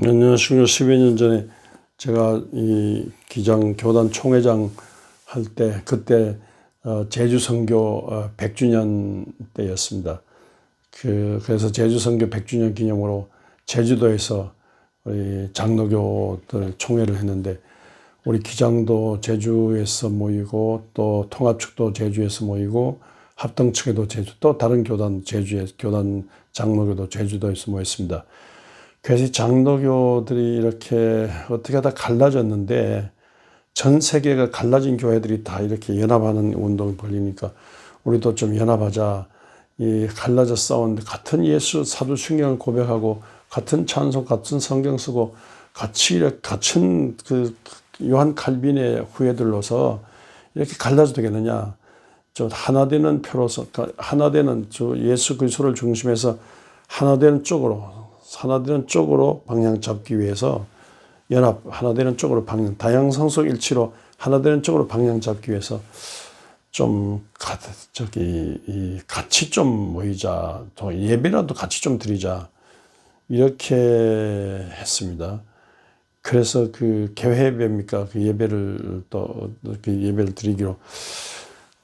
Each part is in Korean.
안녕하십니까. 10여 년 전에 제가 이 기장 교단 총회장 할 때 그때 제주 선교 100주년 때였습니다. 그래서 제주 선교 100주년 기념으로 제주도에서 우리 장로교들 총회를 했는데 우리 기장도 제주에서 모이고 또 통합측도 제주에서 모이고 합동측에도 제주 또 다른 교단 제주에 교단 장로교도 제주도에서 모였습니다. 그래서 장로교들이 이렇게 어떻게 하다 갈라졌는데 전 세계가 갈라진 교회들이 다 이렇게 연합하는 운동이 벌리니까 우리도 좀 연합하자. 이 갈라져 싸우는데 같은 예수 사도신경을 고백하고 같은 찬송, 같은 성경 쓰고 같이 같은 그 요한 칼빈의 후예들로서 이렇게 갈라져 되겠느냐? 저 하나 되는 표로서 하나 되는 저 예수 그리스도를 중심해서 하나 되는 쪽으로 방향 잡기 위해서 연합 하나 되는 쪽으로 방향 다양성속 일치로 하나 되는 쪽으로 방향 잡기 위해서 좀 같이 좀 모이자, 또 예배라도 같이 좀 드리자 이렇게 했습니다. 그래서 그 개회 예배입니까? 그 예배를 또 그 예배를 드리기로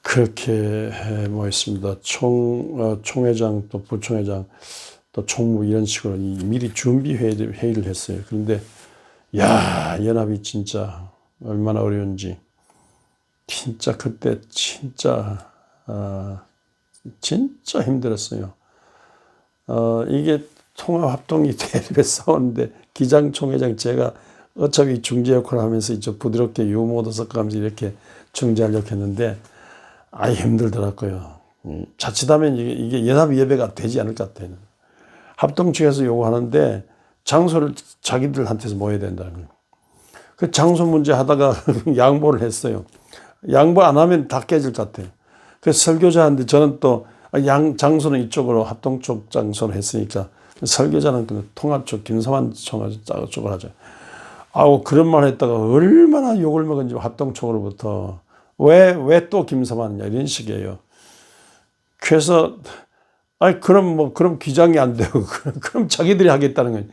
그렇게 모였습니다. 총회장 또 부총회장 또 총무 이런 식으로 미리 준비 회의를 했어요. 그런데 야, 연합이 진짜 얼마나 어려운지 진짜 그때 진짜 힘들었어요. 이게 통합합동이 대립에 싸웠는데 기장 총회장 제가 어차피 중재 역할을 하면서 이제 부드럽게 유머도 섞어가면서 이렇게 중재하려고 했는데 힘들더라고요. 자칫하면 이게 연합 예배가 되지 않을 것 같아요. 합동 측에서 요구하는데 장소를 자기들한테서 모여야 된다는 거예요. 그 장소 문제 하다가 양보를 했어요. 양보 안 하면 다 깨질 것 같아요. 그래서 설교자한테 저는 또 장소는 이쪽으로 합동 쪽 장소로 했으니까 설교자는 그 통합 쪽 김성환 쪽을 하죠. 그런 말 했다가 얼마나 욕을 먹은지 합동 쪽으로부터 왜 또 김성환이냐 이런 식이에요. 그래서 그럼 기장이 안 되고 그럼 자기들이 하겠다는 거예요.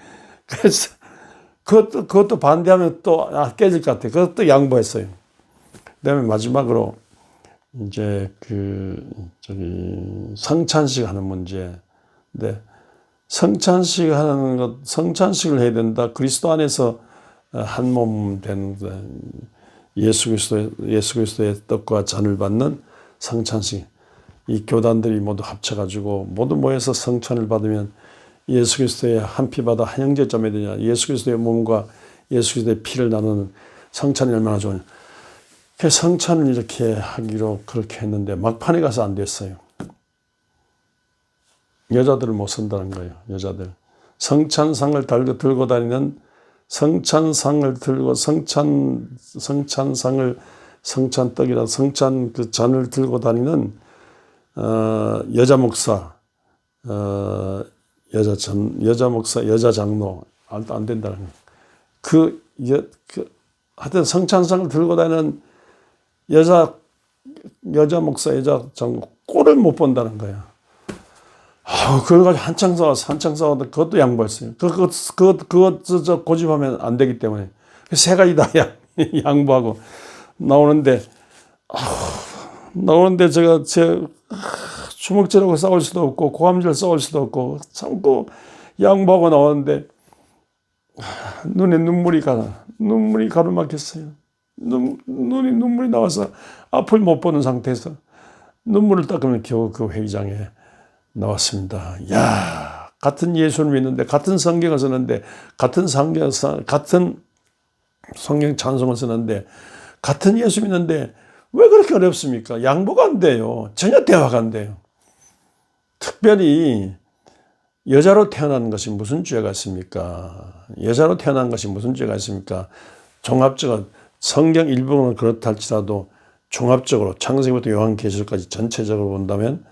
그래서 그것도 반대하면 또 깨질 것 같아요. 그것도 양보했어요. 그다음에 마지막으로 이제 성찬식 하는 문제. 근데 성찬식을 해야 된다. 그리스도 안에서 한 몸 된 예수 그리스도의 떡과 잔을 받는 성찬식. 이 교단들이 모두 합쳐가지고 모두 모여서 성찬을 받으면 예수 그리스도의 한 피 받아 한 형제 자매 되냐. 예수 그리스도의 몸과 예수 그리스도의 피를 나누는 성찬이 얼마나 좋으냐. 그 성찬을 이렇게 하기로 그렇게 했는데 막판에 가서 안 됐어요. 여자들을 못 쓴다는 거예요. 여자들. 성찬상을 들고 다니는 성찬상을 들고 성찬떡이라 성찬 그 잔을 들고 다니는 여자 목사, 여자 목사, 여자 장로 안 된다는 거예요. 하여튼 성찬상을 들고 다니는 여자 목사, 여자 장로 꼴을 못 본다는 거예요. 그걸 가지고 한창 싸워도 그것도 양보했어요. 그것 고집하면 안 되기 때문에 세 가지 다 양보하고 나오는데 제가 주먹질하고 싸울 수도 없고 고함질 싸울 수도 없고 참고 양보하고 나오는데 눈에 눈물이 가로막혔어요. 눈물이 나와서 앞을 못 보는 상태에서 눈물을 닦으면 겨우 그 회의장에 나왔습니다. 야, 같은 예수를 믿는데 같은 성경을 쓰는데 같은 성경 찬송을 쓰는데 같은 예수 믿는데 왜 그렇게 어렵습니까? 양보가 안 돼요. 전혀 대화가 안 돼요. 특별히 여자로 태어난 것이 무슨 죄가 있습니까? 여자로 태어난 것이 무슨 죄가 있습니까? 종합적으로 성경 일부분은 그렇다 할지라도 종합적으로 창세기부터 요한계시록까지 전체적으로 본다면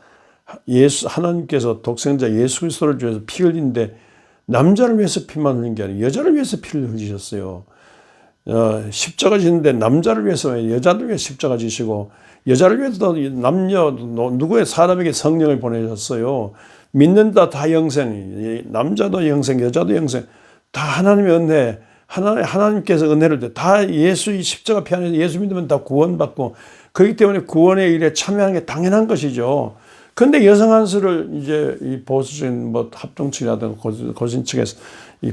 하나님께서 독생자 예수 그리스도를 위해서 피 흘리는데 남자를 위해서 피만 흘린 게 아니라 여자를 위해서 피를 흘리셨어요. 십자가 지는데 남자를 위해서 여자를 위해 십자가 지시고 여자를 위해서도 누구의 사람에게 성령을 보내셨어요. 믿는다 다 영생, 남자도 영생, 여자도 영생. 다 하나님의 은혜, 하나님께서 은혜를 줘. 다 예수의 십자가 피 안에서 예수 믿으면 다 구원받고, 그렇기 때문에 구원의 일에 참여하는 게 당연한 것이죠. 근데 여성 안수를 이제 이 보수적인 뭐 합동 측이라든가 고신 측에서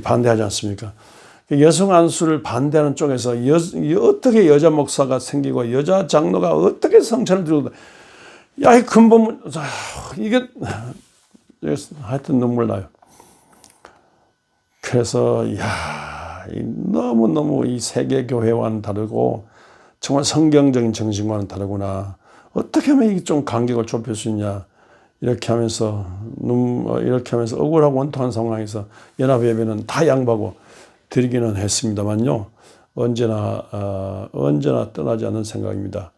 반대하지 않습니까? 여성 안수를 반대하는 쪽에서 어떻게 여자 목사가 생기고 여자 장로가 어떻게 성찬을 드리고, 야, 이 근본, 이게 하여튼 눈물 나요. 그래서 너무너무 이 세계 교회와는 다르고 정말 성경적인 정신과는 다르구나. 어떻게 하면 이게 좀 간격을 좁힐 수 있냐. 이렇게 하면서 억울하고 원통한 상황에서 연합예배는 다 양보하고 드리기는 했습니다만요. 언제나 떠나지 않는 생각입니다.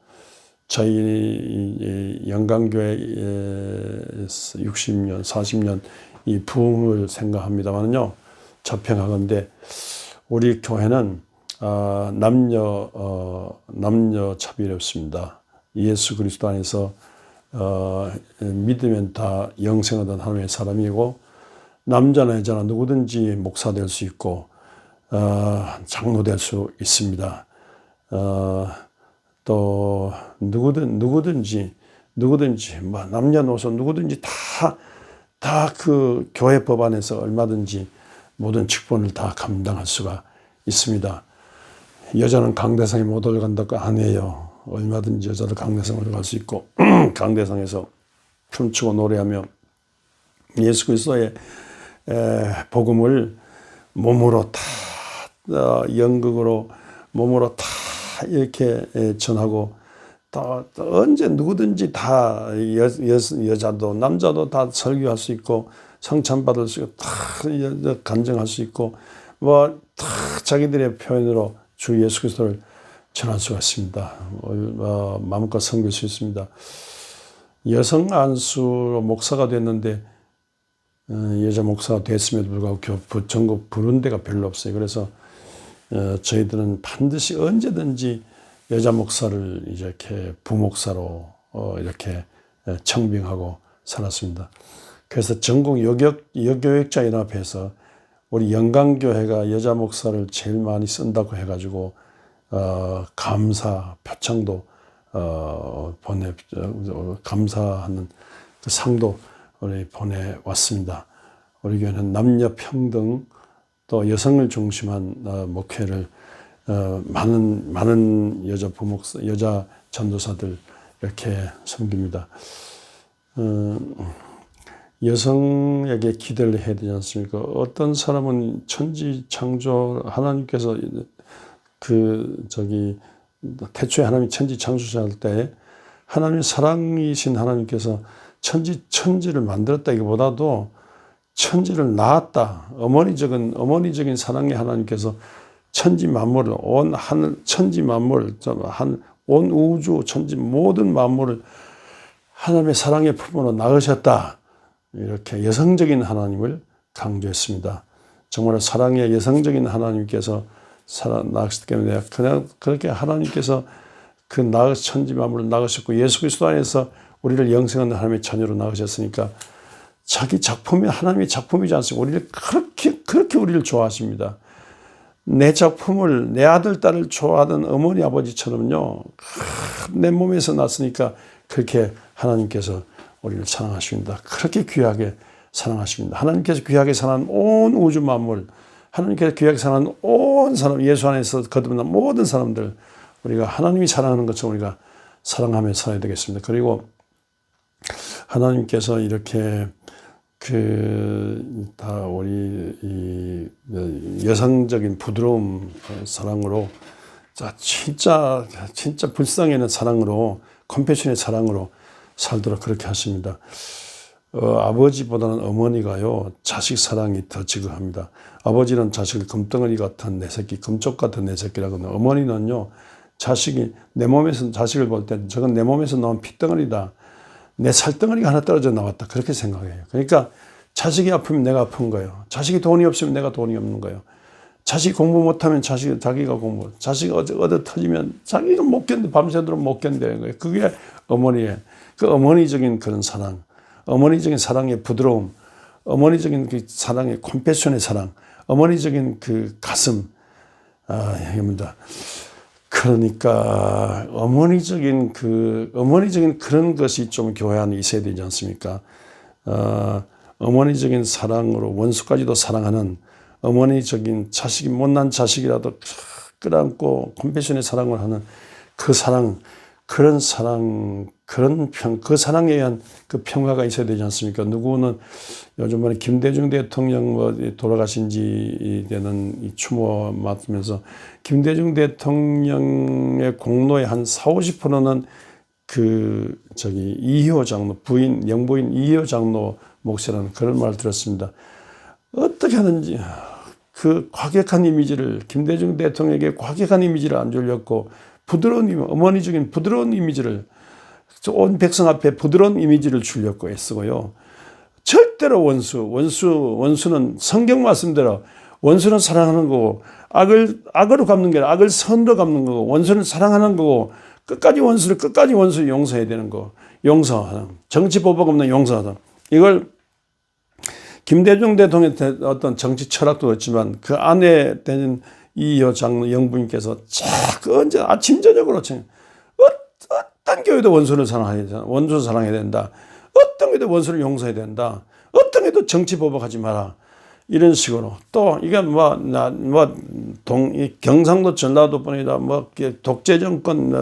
저희 영광교회 60년, 40년 이 부흥을 생각합니다만요. 저평하건대 우리 교회는 남녀 차별이 없습니다. 예수 그리스도 안에서 믿으면 다 영생 얻은 하나님의 사람이고, 남자나 여자나 누구든지 목사 될 수 있고 장로 될 수 있습니다. 또 누구든지 뭐 남녀노소 누구든지 다 그 교회 법 안에서 얼마든지 모든 직분을 다 감당할 수가 있습니다. 여자는 강대상에 못 올라간다고 아니에요. 얼마든지 여자를 강대상에 올라갈 수 있고 강대상에서 춤추고 노래하며 예수 그리스도의 복음을 몸으로 다 연극으로 몸으로 다 이렇게 전하고, 또 언제 누구든지 다 여자도 남자도 다 설교할 수 있고 성찬받을 수 있고 다 간증할 수 있고 뭐 다 자기들의 표현으로 주 예수 그리스도를 전할 수가 있습니다. 마음껏 섬길 수 있습니다. 여성 안수로 목사가 됐는데 여자 목사가 됐음에도 불구하고 전국 부른 데가 별로 없어요. 그래서 저희들은 반드시 언제든지 여자 목사를 이렇게 부목사로 이렇게 청빙하고 살았습니다. 그래서 전국 여교육자 연합회에서 우리 영광교회가 여자 목사를 제일 많이 쓴다고 해가지고 감사 표창도 감사하는 그 상도 우리 보내왔습니다. 우리 교회는 남녀 평등 또 여성을 중심한 목회를 많은 여자 부목사, 여자 전도사들 이렇게 섬깁니다. 여성에게 기대를 해야 되지 않습니까? 어떤 사람은 천지 창조 하나님께서 태초에 하나님이 천지 창조할 때 하나님의 사랑이신 하나님께서 천지를 만들었다기보다도 천지를 낳았다. 어머니적인 사랑의 하나님께서 천지 만물을 온 하늘 천지 만물 온 우주 천지 모든 만물을 하나님의 사랑의 품으로 낳으셨다. 이렇게 여성적인 하나님을 강조했습니다. 정말 사랑의 여성적인 하나님께서 낳으셨기 때문에 그냥 그렇게 하나님께서 그 천지 만물을 낳으셨고 예수 그리스도 안에서 우리를 영생하는 하나님의 자녀로 낳으셨으니까 자기 작품이 하나님의 작품이지 않습니까? 우리를 그렇게 우리를 좋아하십니다. 내 작품을 내 아들 딸을 좋아하던 어머니 아버지처럼요. 내 몸에서 났으니까 그렇게 하나님께서 우리를 사랑하십니다. 그렇게 귀하게 사랑하십니다. 하나님께서 귀하게 사랑하는 온 우주 만물, 하나님께서 귀하게 사랑하는 온 사람, 예수 안에서 거듭난 모든 사람들, 우리가 하나님이 사랑하는 것처럼 우리가 사랑하며 살아야 되겠습니다. 그리고 하나님께서 이렇게 다 우리 이 여성적인 부드러움 사랑으로 진짜 불쌍히 사랑으로 컴패션의 사랑으로 살도록 그렇게 하십니다. 아버지보다는 어머니가요 자식 사랑이 더 지극합니다. 아버지는 자식을 금덩어리 같은 내 새끼, 금쪽 같은 내 새끼라거든요. 어머니는요 자식이 내 몸에서 자식을 볼 때 저건 내 몸에서 나온 핏덩어리다. 내 살덩어리가 하나 떨어져 나왔다. 그렇게 생각해요. 그러니까 자식이 아프면 내가 아픈 거예요. 자식이 돈이 없으면 내가 돈이 없는 거예요. 자식이 공부 못하면 자기가 공부, 자식이 얻어 터지면 자기가 못 견뎌, 밤새도록 못 견디는 거예요. 그게 어머니의, 그 어머니적인 그런 사랑, 어머니적인 사랑의 부드러움, 어머니적인 그 사랑의 컴패션의 사랑, 어머니적인 그 가슴, 입니다. 그러니까 어머니적인 그런 것이 좀 교회 안에 있어야 되지 않습니까? 어머니적인 사랑으로 원수까지도 사랑하는 어머니적인 자식이 못난 자식이라도 끌어안고 컴패션의 사랑을 하는 그 사랑, 그런 사랑, 그 사랑에 의한 그 평화가 있어야 되지 않습니까? 누구는 요즘 말에 김대중 대통령 돌아가신 지 되는 이 추모 맡으면서 김대중 대통령의 공로의 한 40, 50%는 이효 장로, 영부인 이효 장로 목사라는 그런 말을 들었습니다. 어떻게 하는지 그 과격한 이미지를, 김대중 대통령에게 과격한 이미지를 안 주려고 어머니적인 부드러운 이미지를, 온 백성 앞에 부드러운 이미지를 주려고 애쓰고요. 절대로 원수는 성경 말씀대로 원수는 사랑하는 거고, 악으로 갚는 게 아니라 악을 선으로 갚는 거고, 원수는 사랑하는 거고, 끝까지 원수를 용서해야 되는 거. 용서하는. 정치 보복 없는 용서하다. 이걸 김대중 대통령의 어떤 정치 철학도 그렇지만 그 안에 되는 이효 장로 영부인께서 언제 아침 저녁으로 어떤 교회도 원수를 사랑해야 된다. 원수를 사랑해야 된다. 어떤 교회도 원수를 용서해야 된다. 어떤 교회도 정치 보복하지 마라. 이런 식으로 또 이게 경상도 전라도뿐이다 독재 정권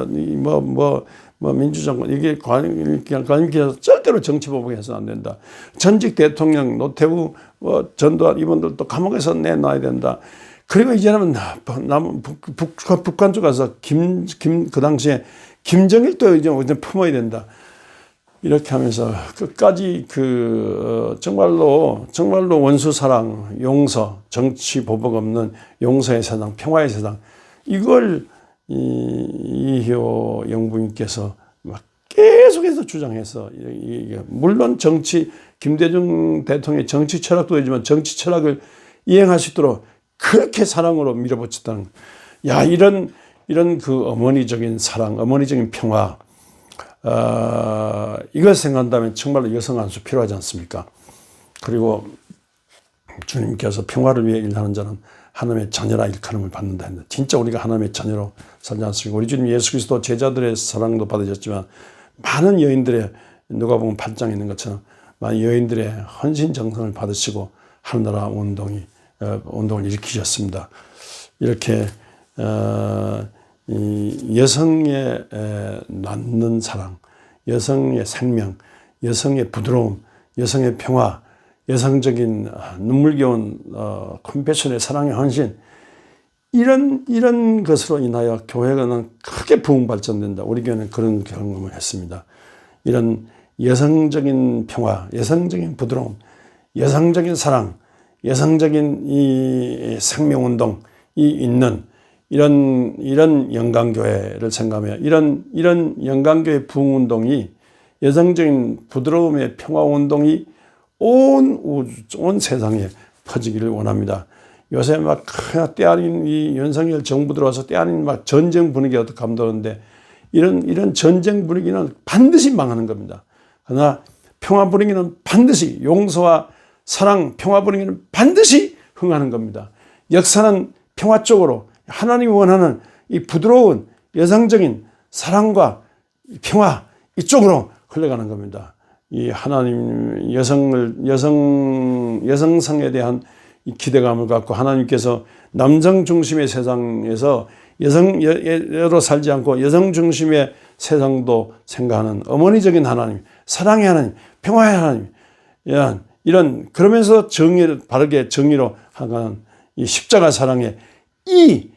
민주정권 이게 관계해서 절대로 정치 보복해서는 안 된다. 전직 대통령 노태우 전두환 이분들도 감옥에서 내놔야 된다. 그리고 이제는 북한 쪽 가서 그 당시에 김정일도 이제 품어야 된다. 이렇게 하면서 끝까지 정말로 원수 사랑, 용서, 정치 보복 없는 용서의 세상, 평화의 세상, 이걸 이효 영부인께서 막 계속해서 주장해서, 물론 김대중 대통령의 정치 철학도 있지만 정치 철학을 이행할 수 있도록 그렇게 사랑으로 밀어붙였다는, 이런 그 어머니적인 사랑, 어머니적인 평화, 이걸 생각한다면 정말로 여성 한 수 필요하지 않습니까? 그리고 주님께서 평화를 위해 일하는 자는 하나님의 자녀라 일컬음을 받는다 했는데, 진짜 우리가 하나님의 자녀로 살지 않습니까? 우리 주님 예수 그리스도 제자들의 사랑도 받으셨지만 많은 여인들의, 누가 보면 8장에 있는 것처럼 많은 여인들의 헌신 정성을 받으시고 하늘나라 운동을 일으키셨습니다. 이렇게 이 여성의 낳는 사랑, 여성의 생명, 여성의 부드러움, 여성의 평화, 여성적인 눈물겨운 컴패션의 사랑의 헌신, 이런 것으로 인하여 교회가 크게 부흥 발전된다. 우리 교회는 그런 경험을 했습니다. 이런 여성적인 평화, 여성적인 부드러움, 여성적인 사랑, 여성적인 이 생명운동이 있는 이런 영광교회를 생각하며, 이런 영광교회 부흥운동이, 여성적인 부드러움의 평화운동이 온 세상에 퍼지기를 원합니다. 요새 막 때아닌 이 윤석열 정부 들어와서 때아닌 막 전쟁 분위기가 감도는데, 이런 전쟁 분위기는 반드시 망하는 겁니다. 그러나 평화 분위기는 반드시, 용서와 사랑, 평화 분위기는 반드시 흥하는 겁니다. 역사는 평화 쪽으로, 하나님이 원하는 이 부드러운 여성적인 사랑과 평화, 이쪽으로 흘러가는 겁니다. 이 하나님 여성성에 대한 이 기대감을 갖고, 하나님께서 남성 중심의 세상에서 여성으로 살지 않고 여성 중심의 세상도 생각하는 어머니적인 하나님, 사랑의 하나님, 평화의 하나님, 그러면서 바르게 정의로 하는 이 십자가 사랑의 이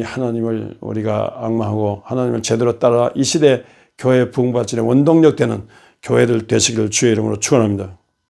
하나님을 우리가 앙망하고, 하나님을 제대로 따라 이 시대 교회 부흥 발전의 원동력 되는 교회들 되시기를 주의 이름으로 축원합니다.